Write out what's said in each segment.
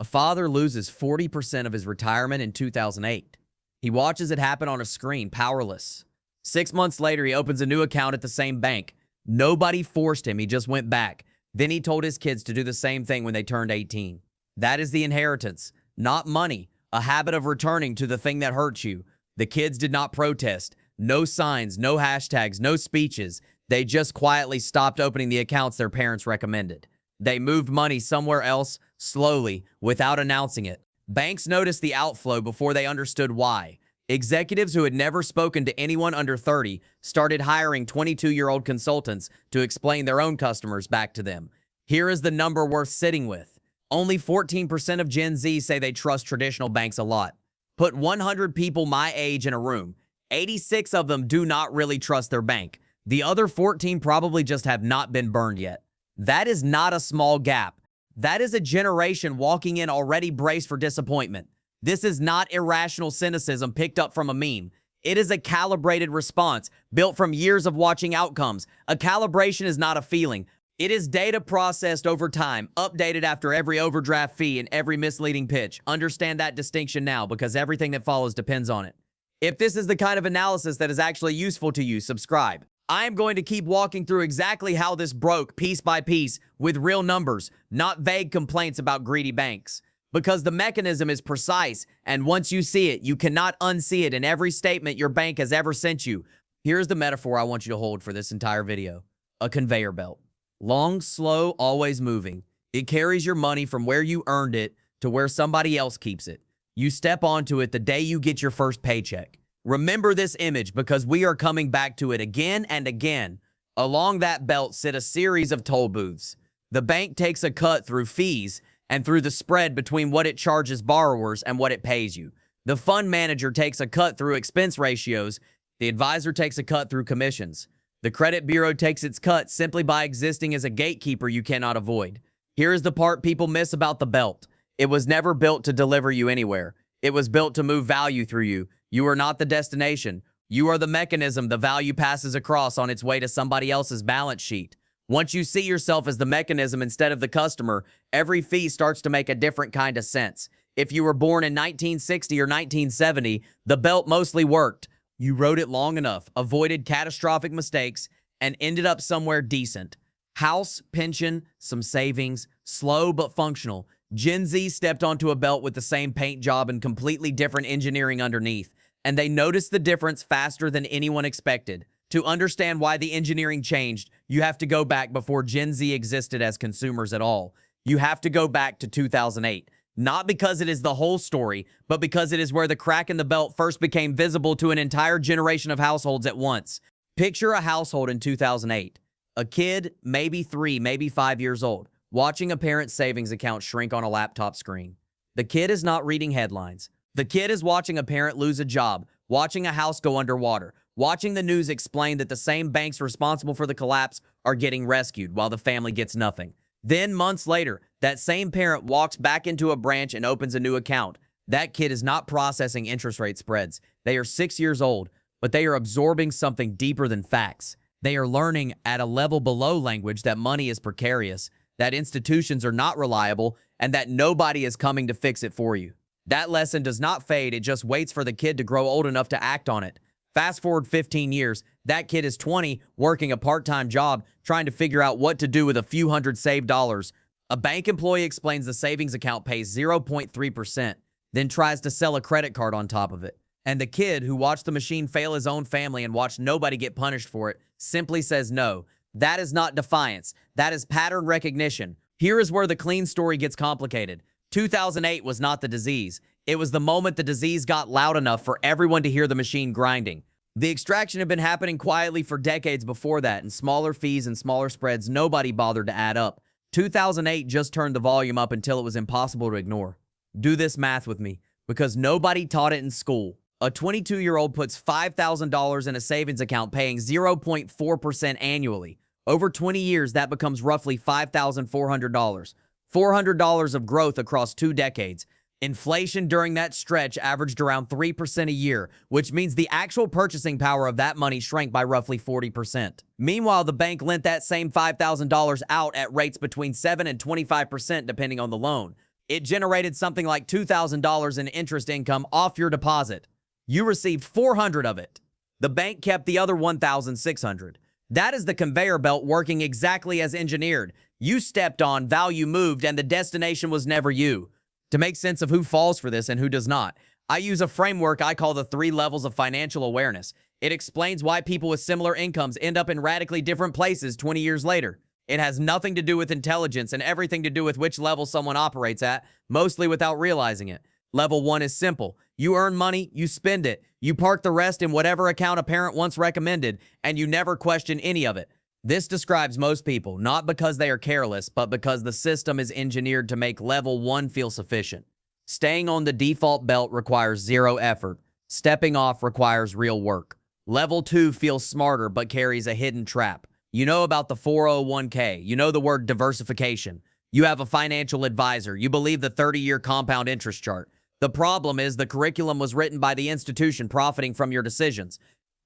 A father loses 40% of his retirement in 2008. He watches it happen on a screen, powerless. 6 months later, he opens a new account at the same bank. Nobody forced him, he just went back. Then he told his kids to do the same thing when they turned 18. That is the inheritance, not money, a habit of returning to the thing that hurts you. The kids did not protest. No signs, no hashtags, no speeches. They just quietly stopped opening the accounts their parents recommended. They moved money somewhere else, slowly, without announcing it. Banks noticed the outflow before they understood why. Executives who had never spoken to anyone under 30 started hiring 22-year-old consultants to explain their own customers back to them. Here is the number worth sitting with. Only 14% of Gen Z say they trust traditional banks a lot. Put 100 people my age in a room. 86 of them do not really trust their bank. The other 14 probably just have not been burned yet. That is not a small gap. That is a generation walking in already braced for disappointment. This is not irrational cynicism picked up from a meme. It is a calibrated response built from years of watching outcomes. A calibration is not a feeling. It is data processed over time, updated after every overdraft fee and every misleading pitch. Understand that distinction now, because everything that follows depends on it. If this is the kind of analysis that is actually useful to you, subscribe. I am going to keep walking through exactly how this broke piece by piece with real numbers, not vague complaints about greedy banks. Because the mechanism is precise, and once you see it, you cannot unsee it in every statement your bank has ever sent you. Here's the metaphor I want you to hold for this entire video. A conveyor belt. Long, slow, always moving. It carries your money from where you earned it to where somebody else keeps it. You step onto it the day you get your first paycheck. Remember this image, because we are coming back to it again and again. Along that belt sit a series of toll booths. The bank takes a cut through fees and through the spread between what it charges borrowers and what it pays you. The fund manager takes a cut through expense ratios. The advisor takes a cut through commissions. The credit bureau takes its cut simply by existing as a gatekeeper you cannot avoid. Here is the part people miss about the belt. It was never built to deliver you anywhere. It was built to move value through you. You are not the destination. You are the mechanism the value passes across on its way to somebody else's balance sheet. Once you see yourself as the mechanism instead of the customer, every fee starts to make a different kind of sense. If you were born in 1960 or 1970, the belt mostly worked. You rode it long enough, avoided catastrophic mistakes, and ended up somewhere decent. House, pension, some savings, slow but functional. Gen Z stepped onto a belt with the same paint job and completely different engineering underneath, and they noticed the difference faster than anyone expected. To understand why the engineering changed, you have to go back before Gen Z existed as consumers at all. You have to go back to 2008. Not because it is the whole story, but because it is where the crack in the belt first became visible to an entire generation of households at once. Picture a household in 2008. A kid, maybe 3, maybe 5 years old, watching a parent's savings account shrink on a laptop screen. The kid is not reading headlines. The kid is watching a parent lose a job, watching a house go underwater, watching the news explain that the same banks responsible for the collapse are getting rescued while the family gets nothing. Then, months later, that same parent walks back into a branch and opens a new account. That kid is not processing interest rate spreads. They are 6 years old, but they are absorbing something deeper than facts. They are learning at a level below language that money is precarious, that institutions are not reliable, and that nobody is coming to fix it for you. That lesson does not fade, it just waits for the kid to grow old enough to act on it. Fast forward 15 years, that kid is 20, working a part-time job, trying to figure out what to do with a few hundred saved dollars. A bank employee explains the savings account pays 0.3%, then tries to sell a credit card on top of it. And the kid, who watched the machine fail his own family and watched nobody get punished for it, simply says no. That is not defiance. That is pattern recognition. Here is where the clean story gets complicated. 2008 was not the disease. It was the moment the disease got loud enough for everyone to hear the machine grinding. The extraction had been happening quietly for decades before that, and smaller fees and smaller spreads nobody bothered to add up. 2008 just turned the volume up until it was impossible to ignore. Do this math with me, because nobody taught it in school. A 22-year-old puts $5,000 in a savings account paying 0.4% annually. Over 20 years, that becomes roughly $5,400. $400 of growth across 2 decades. Inflation during that stretch averaged around 3% a year, which means the actual purchasing power of that money shrank by roughly 40%. Meanwhile, the bank lent that same $5,000 out at rates between 7 and 25% depending on the loan. It generated something like $2,000 in interest income off your deposit. You received 400 of it. The bank kept the other 1,600. That is the conveyor belt working exactly as engineered. You stepped on, value moved, and the destination was never you. To make sense of who falls for this and who does not, I use a framework I call the 3 levels of financial awareness. It explains why people with similar incomes end up in radically different places 20 years later. It has nothing to do with intelligence and everything to do with which level someone operates at, mostly without realizing it. Level 1 is simple. You earn money, you spend it. You park the rest in whatever account a parent once recommended, and you never question any of it. This describes most people, not because they are careless, but because the system is engineered to make level 1 feel sufficient. Staying on the default belt requires 0 effort. Stepping off requires real work. Level 2 feels smarter but carries a hidden trap. You know about the 401k. You know the word diversification. You have a financial advisor. You believe the 30-year compound interest chart. The problem is the curriculum was written by the institution profiting from your decisions.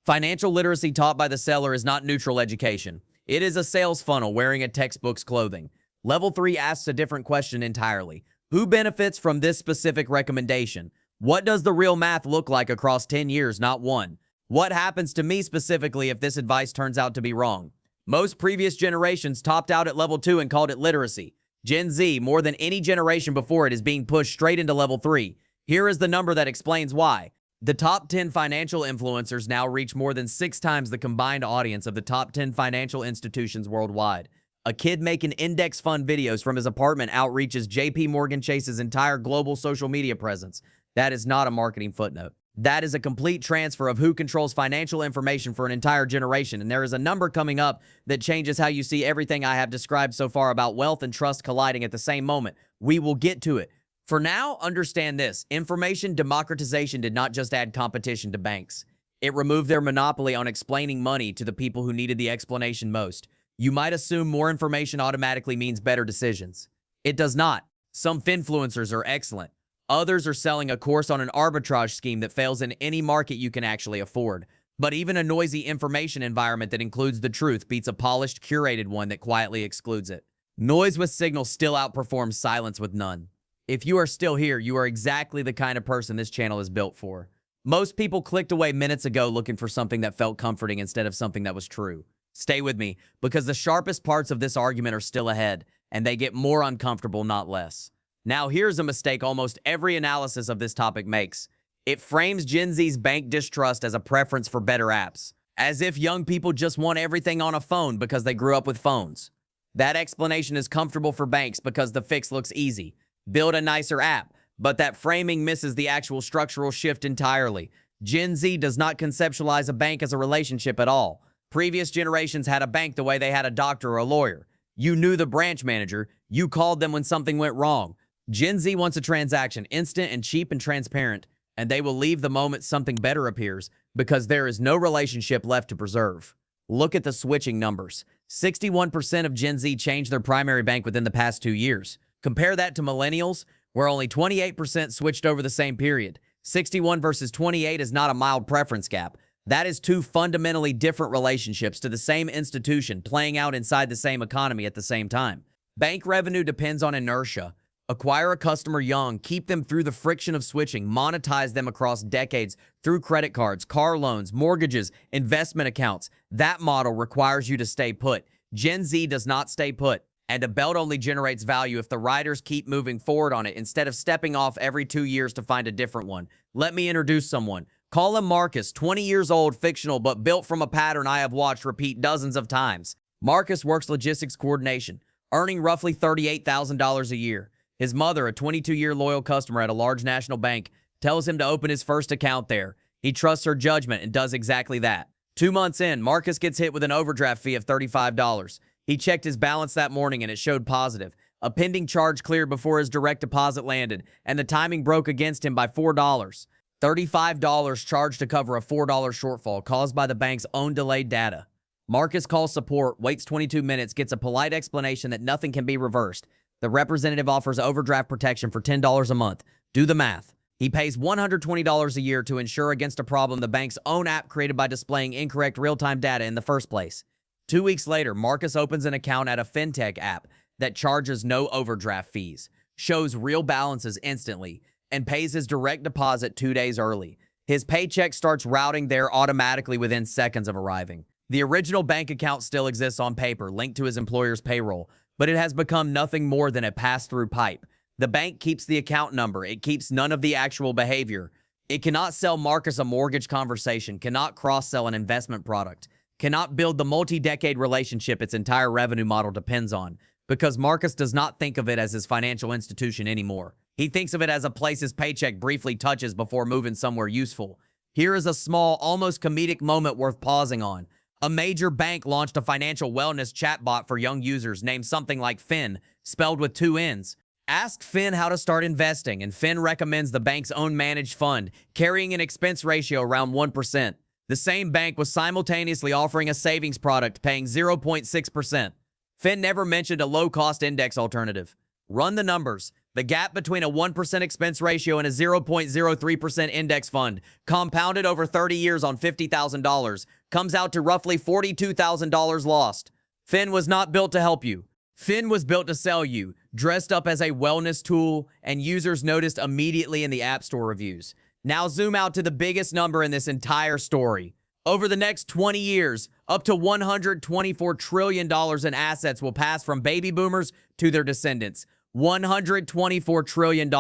Financial literacy taught by the seller is not neutral education. It is a sales funnel wearing a textbook's clothing. Level 3 asks a different question entirely. Who benefits from this specific recommendation? What does the real math look like across 10 years, not one? What happens to me specifically if this advice turns out to be wrong? Most previous generations topped out at level 2 and called it literacy. Gen Z, more than any generation before it, is being pushed straight into level 3. Here is the number that explains why. The top 10 financial influencers now reach more than 6 times the combined audience of the top 10 financial institutions worldwide. A kid making index fund videos from his apartment outreaches JP Morgan Chase's entire global social media presence. That is not a marketing footnote. That is a complete transfer of who controls financial information for an entire generation, and there is a number coming up that changes how you see everything I have described so far about wealth and trust colliding at the same moment. We will get to it. For now, understand this. Information democratization did not just add competition to banks. It removed their monopoly on explaining money to the people who needed the explanation most. You might assume more information automatically means better decisions. It does not. Some finfluencers are excellent. Others are selling a course on an arbitrage scheme that fails in any market you can actually afford. But even a noisy information environment that includes the truth beats a polished, curated one that quietly excludes it. Noise with signal still outperforms silence with none. If you are still here, you are exactly the kind of person this channel is built for. Most people clicked away minutes ago looking for something that felt comforting instead of something that was true. Stay with me, because the sharpest parts of this argument are still ahead, and they get more uncomfortable, not less. Now, here's a mistake almost every analysis of this topic makes. It frames Gen Z's bank distrust as a preference for better apps, as if young people just want everything on a phone because they grew up with phones. That explanation is comfortable for banks because the fix looks easy. Build a nicer app, but that framing misses the actual structural shift entirely. Gen Z does not conceptualize a bank as a relationship at all. Previous generations had a bank the way they had a doctor or a lawyer. You knew the branch manager. You called them when something went wrong. Gen Z wants a transaction instant and cheap and transparent, and they will leave the moment something better appears because there is no relationship left to preserve. Look at the switching numbers. 61% of Gen Z changed their primary bank within the past 2 years. Compare that to millennials, where only 28% switched over the same period. 61 versus 28 is not a mild preference gap. That is 2 fundamentally different relationships to the same institution playing out inside the same economy at the same time. Bank revenue depends on inertia. Acquire a customer young, keep them through the friction of switching, monetize them across decades through credit cards, car loans, mortgages, investment accounts. That model requires you to stay put. Gen Z does not stay put, and a belt only generates value if the riders keep moving forward on it instead of stepping off every 2 years to find a different one. Let me introduce someone. Call him Marcus, 20 years old, fictional, but built from a pattern I have watched repeat dozens of times. Marcus works logistics coordination, earning roughly $38,000 a year. His mother, a 22-year loyal customer at a large national bank, tells him to open his first account there. He trusts her judgment and does exactly that. 2 months in, Marcus gets hit with an overdraft fee of $35. He checked his balance that morning and it showed positive. A pending charge cleared before his direct deposit landed, and the timing broke against him by $4. $35 charged to cover a $4 shortfall caused by the bank's own delayed data. Marcus calls support, waits 22 minutes, gets a polite explanation that nothing can be reversed. The representative offers overdraft protection for $10 a month. Do the math. He pays $120 a year to insure against a problem the bank's own app created by displaying incorrect real-time data in the first place. 2 weeks later, Marcus opens an account at a fintech app that charges no overdraft fees. shows real balances instantly, and pays his direct deposit 2 days early. His paycheck starts routing there automatically within seconds of arriving. The original bank account still exists on paper, linked to his employer's payroll, but it has become nothing more than a pass-through pipe. The bank keeps the account number. It keeps none of the actual behavior. It cannot sell Marcus a mortgage conversation, cannot cross-sell an investment product, cannot build the multi-decade relationship its entire revenue model depends on, because Marcus does not think of it as his financial institution anymore. He thinks of it as a place his paycheck briefly touches before moving somewhere useful. Here is a small, almost comedic moment worth pausing on. A major bank launched a financial wellness chatbot for young users named something like Finn, spelled with 2 N's. Ask Finn how to start investing, and Finn recommends the bank's own managed fund, carrying an expense ratio around 1%. The same bank was simultaneously offering a savings product paying 0.6%. Finn never mentioned a low-cost index alternative. Run the numbers. The gap between a 1% expense ratio and a 0.03% index fund, compounded over 30 years on $50,000, comes out to roughly $42,000 lost. Finn was not built to help you. Finn was built to sell you, dressed up as a wellness tool, and users noticed immediately in the App Store reviews. Now zoom out to the biggest number in this entire story. Over the next 20 years, up to $124 trillion in assets will pass from baby boomers to their descendants. $124 trillion.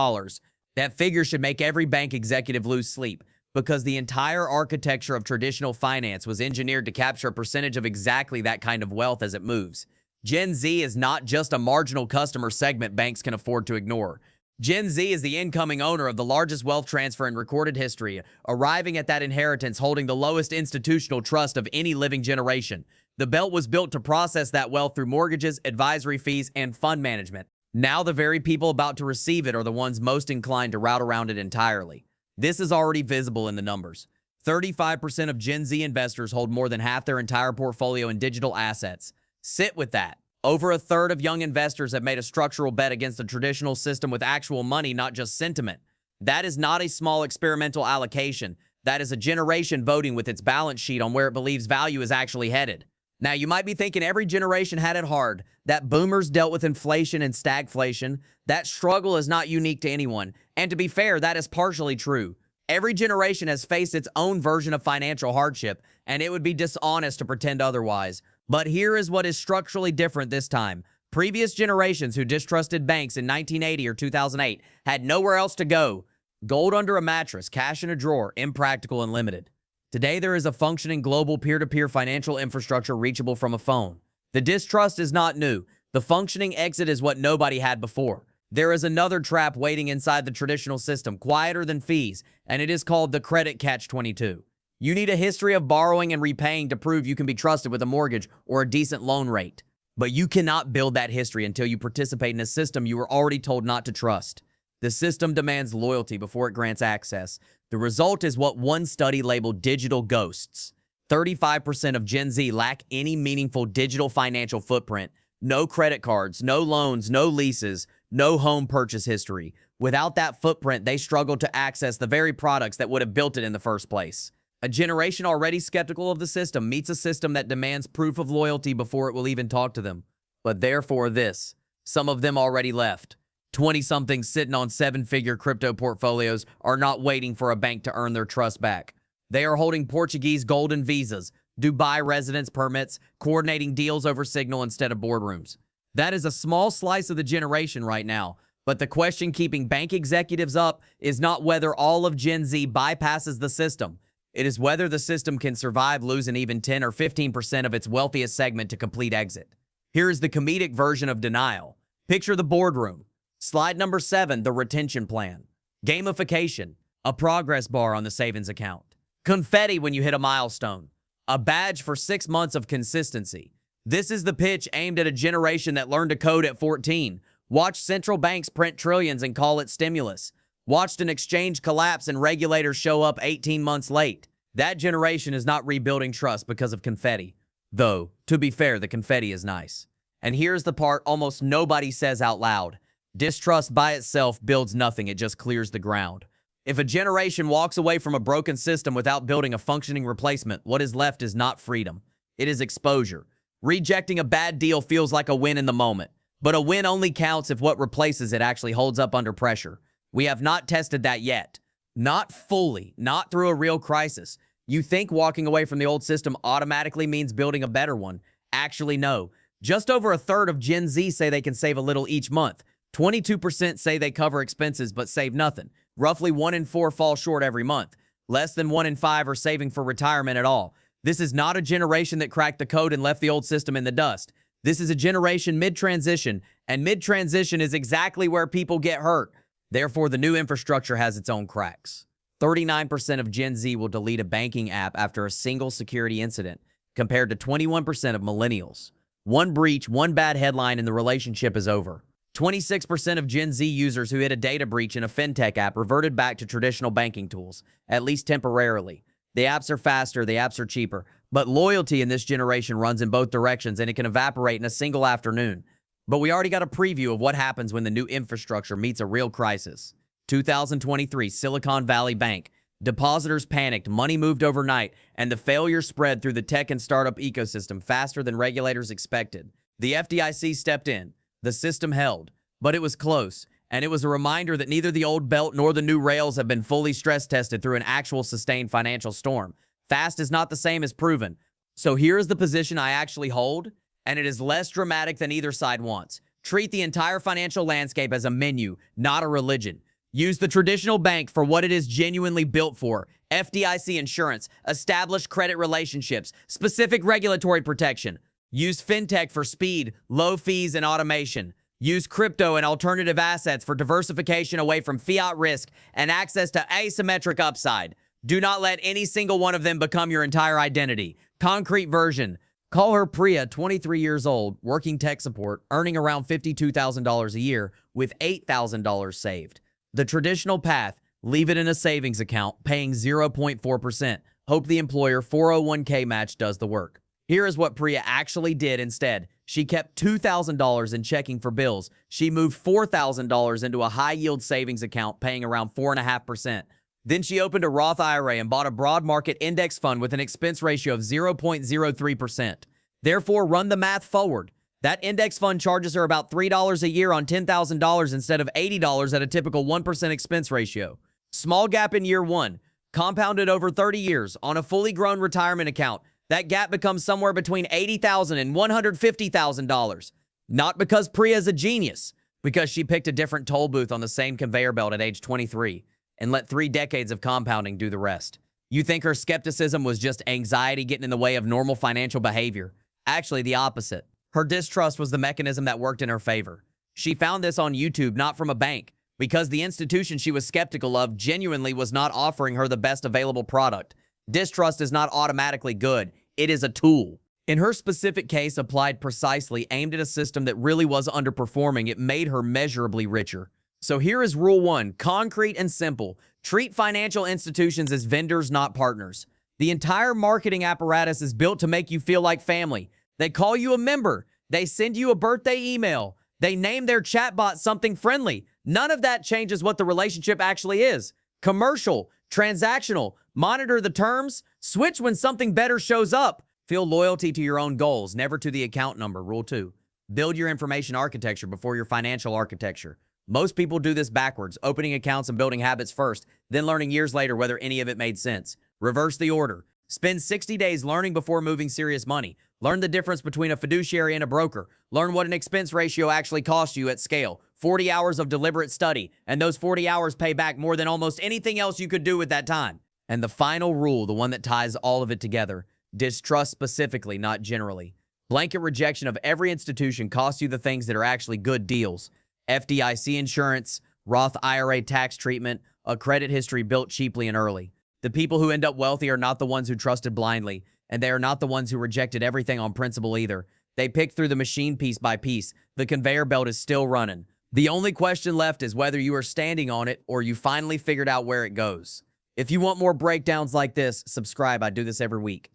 That figure should make every bank executive lose sleep, because the entire architecture of traditional finance was engineered to capture a percentage of exactly that kind of wealth as it moves. Gen Z is not just a marginal customer segment banks can afford to ignore. Gen Z is the incoming owner of the largest wealth transfer in recorded history, arriving at that inheritance holding the lowest institutional trust of any living generation. The belt was built to process that wealth through mortgages, advisory fees, and fund management. Now the very people about to receive it are the ones most inclined to route around it entirely. This is already visible in the numbers. 35% of Gen Z investors hold more than half their entire portfolio in digital assets. Sit with that. Over a third of young investors have made a structural bet against the traditional system with actual money, not just sentiment. That is not a small experimental allocation. That is a generation voting with its balance sheet on where it believes value is actually headed. Now, you might be thinking every generation had it hard, that boomers dealt with inflation and stagflation. That struggle is not unique to anyone. And to be fair, that is partially true. Every generation has faced its own version of financial hardship, and it would be dishonest to pretend otherwise. But here is what is structurally different this time. Previous generations who distrusted banks in 1980 or 2008 had nowhere else to go. Gold under a mattress, cash in a drawer, impractical and limited. Today, there is a functioning global peer-to-peer financial infrastructure reachable from a phone. The distrust is not new. The functioning exit is what nobody had before. There is another trap waiting inside the traditional system, quieter than fees, and it is called the credit catch-22. You need a history of borrowing and repaying to prove you can be trusted with a mortgage or a decent loan rate. But you cannot build that history until you participate in a system you were already told not to trust. The system demands loyalty before it grants access. The result is what one study labeled digital ghosts. 35% of Gen Z lack any meaningful digital financial footprint. No credit cards, no loans, no leases, no home purchase history. Without that footprint, they struggle to access the very products that would have built it in the first place. A generation already skeptical of the system meets a system that demands proof of loyalty before it will even talk to them. But therefore this, some of them already left. 20-somethings sitting on 7-figure crypto portfolios are not waiting for a bank to earn their trust back. They are holding Portuguese golden visas, Dubai residence permits, coordinating deals over Signal instead of boardrooms. That is a small slice of the generation right now, but the question keeping bank executives up is not whether all of Gen Z bypasses the system. It is whether the system can survive losing even 10 or 15% of its wealthiest segment to complete exit. Here is the comedic version of denial. Picture the boardroom. Slide number 7, the retention plan. Gamification, a progress bar on the savings account. Confetti when you hit a milestone. A badge for 6 months of consistency. This is the pitch aimed at a generation that learned to code at 14, watched central banks print trillions and call it stimulus, watched an exchange collapse and regulators show up 18 months late. That generation is not rebuilding trust because of confetti. Though, to be fair, the confetti is nice. And here's the part almost nobody says out loud. Distrust by itself builds nothing, it just clears the ground. If a generation walks away from a broken system without building a functioning replacement, what is left is not freedom. It is exposure. Rejecting a bad deal feels like a win in the moment, But a win only counts if what replaces it actually holds up under pressure. We have not tested that yet. Not fully, not through a real crisis. You think walking away from the old system automatically means building a better one. Actually, no. Just over a third of Gen Z say they can save a little each month. 22% say they cover expenses but save nothing. Roughly 1 in 4 fall short every month. Less than 1 in 5 are saving for retirement at all. This is not a generation that cracked the code and left the old system in the dust. This is a generation mid-transition, and mid-transition is exactly where people get hurt. Therefore, the new infrastructure has its own cracks. 39% of Gen Z will delete a banking app after a single security incident, compared to 21% of millennials. One breach, one bad headline, and the relationship is over. 26% of Gen Z users who hit a data breach in a fintech app reverted back to traditional banking tools, at least temporarily. The apps are faster, the apps are cheaper, but loyalty in this generation runs in both directions and it can evaporate in a single afternoon. But we already got a preview of what happens when the new infrastructure meets a real crisis. 2023 Silicon Valley Bank. Depositors panicked, money moved overnight, and the failure spread through the tech and startup ecosystem faster than regulators expected. The FDIC stepped in. The system held, but it was close, and it was a reminder that neither the old belt nor the new rails have been fully stress tested through an actual sustained financial storm. Fast is not the same as proven. So here is the position I actually hold, and it is less dramatic than either side wants. Treat the entire financial landscape as a menu, not a religion. Use the traditional bank for what it is genuinely built for. FDIC insurance, established credit relationships, specific regulatory protection. Use fintech for speed, low fees, and automation. Use crypto and alternative assets for diversification away from fiat risk and access to asymmetric upside. Do not let any single one of them become your entire identity. Concrete version. Call her Priya, 23 years old, working tech support, earning around $52,000 a year with $8,000 saved. The traditional path, leave it in a savings account, paying 0.4%. Hope the employer 401k match does the work. Here is what Priya actually did instead. She kept $2,000 in checking for bills. She moved $4,000 into a high-yield savings account, paying around 4.5%. Then she opened a Roth IRA and bought a broad market index fund with an expense ratio of 0.03%. Therefore, run the math forward. That index fund charges her about $3 a year on $10,000 instead of $80 at a typical 1% expense ratio. Small gap in year one, compounded over 30 years on a fully grown retirement account. That gap becomes somewhere between $80,000 and $150,000. Not because Priya is a genius, because she picked a different toll booth on the same conveyor belt at age 23 and let 3 decades of compounding do the rest. You think her skepticism was just anxiety getting in the way of normal financial behavior? Actually, the opposite. Her distrust was the mechanism that worked in her favor. She found this on YouTube, not from a bank, because the institution she was skeptical of genuinely was not offering her the best available product. Distrust is not automatically good. It is a tool. In her specific case, applied precisely, aimed at a system that really was underperforming, it made her measurably richer. So here is rule 1, concrete and simple. Treat financial institutions as vendors, not partners. The entire marketing apparatus is built to make you feel like family. They call you a member. They send you a birthday email. They name their chatbot something friendly. None of that changes what the relationship actually is. Commercial, transactional, monitor the terms, switch when something better shows up. Feel loyalty to your own goals, never to the account number. Rule 2, build your information architecture before your financial architecture. Most people do this backwards, opening accounts and building habits first, then learning years later whether any of it made sense. Reverse the order. Spend 60 days learning before moving serious money. Learn the difference between a fiduciary and a broker. Learn what an expense ratio actually costs you at scale. 40 hours of deliberate study, and those 40 hours pay back more than almost anything else you could do with that time. And the final rule, the one that ties all of it together, distrust specifically, not generally. Blanket rejection of every institution costs you the things that are actually good deals. FDIC insurance, Roth IRA tax treatment, a credit history built cheaply and early. The people who end up wealthy are not the ones who trusted blindly, and they are not the ones who rejected everything on principle either. They picked through the machine piece by piece. The conveyor belt is still running. The only question left is whether you are standing on it or you finally figured out where it goes. If you want more breakdowns like this, subscribe. I do this every week.